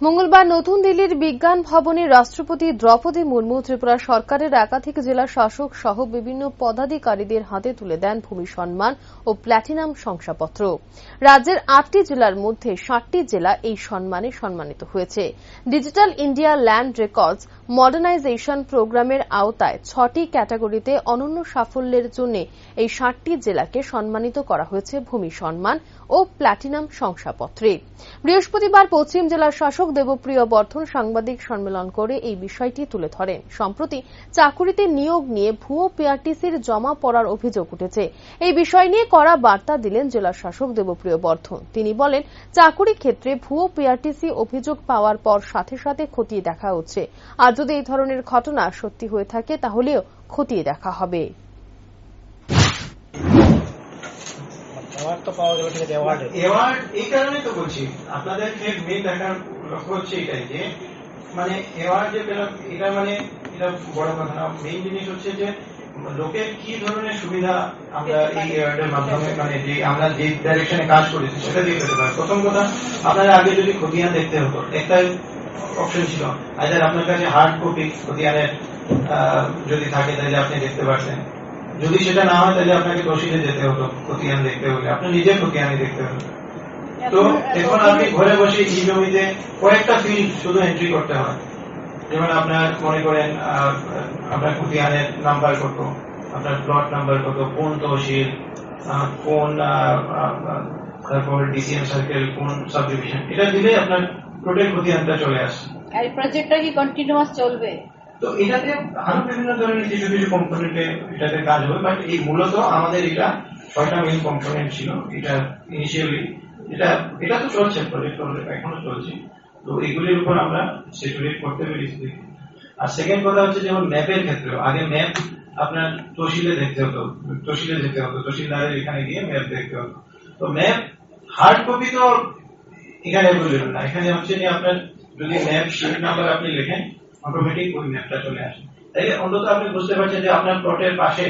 মঙ্গলবার নতুন দিল্লির বিজ্ঞান ভবনে রাষ্ট্রপতি দ্রৌপদী মুর্মু ত্রিপুরা সরকারের একাধিক জেলা শাসক সহ বিভিন্ন পদাধিকারীদের হাতে তুলে দেন ভূমি সম্মান ও প্ল্যাটিনাম শংসাপত্র। রাজ্যের ৮টি জেলার মধ্যে ৭টি জেলা এই সম্মানে সম্মানিত হয়েছে। Digital India land records modernisation প্রোগ্রামের আওতায় ৬টি ক্যাটাগরিতে অনন্য সাফল্যের জন্য এই ৭টি জেলাকে সম্মানিত করা হয়েছে ভূমি সম্মান ও প্ল্যাটিনাম শংসাপত্রে। বৃহস্পতিবার পশ্চিম জেলার শাসক দেবপ্রিয় বর্ধন সাংবাদিক সম্মেলন করে এই বিষয়টি তুলে ধরেন। সম্প্রতি চাকুরিতে নিয়োগ নিয়ে ভুয়ো পিআরটিসির জমা পড়ার অভিযোগ উঠেছে। এই বিষয় নিয়ে কড়া বার্তা দিলেন জেলা শাসক দেবপ্রিয় বর্ধন। তিনি বলেন, চাকুরি ক্ষেত্রে ভুয়ো পিআরটিসি অভিযোগ পাওয়ার পর সাথে সাথে খতিয়ে দেখা হচ্ছে। আর যদি এই ধরনের ঘটনা সত্যি হয়ে থাকে তাহলেও খতিয়ে দেখা হবে। অ্যাওয়ার্ড এই কারণে তো বলছি, আপনাদের মেন দেখার লক্ষ্য হচ্ছে এটাই যে মানে অ্যাওয়ার্ড যে পেলাম এটা মানে এটা বড় কথা না। মেইন জিনিস হচ্ছে যে লোকের কি ধরনের সুবিধা আমরা এই অ্যাওয়ার্ডের মাধ্যমে মানে যে আমরা যে ডাইরেকশনে কাজ করেছি সেটা দিয়ে পেতে পারি। প্রথম কথা, আপনারা আগে যদি খতিয়ান দেখতে হতো একটা অপশন ছিল, আইদার আপনার কাছে হার্ড কপি খতিয়ানের যদি থাকে তাহলে আপনি দেখতে পারতেন, যদি সেটা না হয় তাহলে আপনাকে তহসিলে যেতে হতো খতিয়ান দেখতে হলে, আপনার নিজের খতিয়ানই দেখতে হতো। তো এখন আপনি ঘরে বসে এই জমিতে কয়েকটা ফিল্ড শুধু এন্ট্রি করতে হয়। যেমন আপনার মনে করেন আপনার খতিয়ানের নাম্বার কত, আপনার প্লট নাম্বার কত, কোন তহসিল, কোন তারপর ডিসিএম সার্কেল, কোন সাব ডিভিশন, এটা দিলে আপনার টোটাল খতিয়ানটা চলে আসে। আর এই প্রজেক্টটা কি কন্টিনিউয়াস চলবে? তো এটাতে আরো বিভিন্ন ধরনের কিছু কিছু কম্পোনেন্টে এটাতে কাজ হবে, বাট এই মূলত আমাদের এটা ৬টা মেইন কম্পোনেন্ট ছিল। এটা ইনিশিয়ালি এটা তো চলছে, প্রজেক্ট এখনো চলছে। তো এগুলির উপর আমরা সেটুলেট করতে পেরেছি। আর সেকেন্ড কথা হচ্ছে যেমন ম্যাপের ক্ষেত্রে আগে ম্যাপ আপনার তহসিলে যেতে হতো, তহসিলদারের এখানে গিয়ে ম্যাপ দেখতে হতো। তো ম্যাপ হার্ড কপি তো এখানে অ্যাভেলেবল না। এখানে হচ্ছে যে আপনার যদি ম্যাপ শিট নাম্বার আপনি লেখেন অটোমেটিক ওই ম্যাপটা চলে আসে। তাইলে অন্তত আপনি বুঝতে পারছেন যে আপনার প্লটের পাশে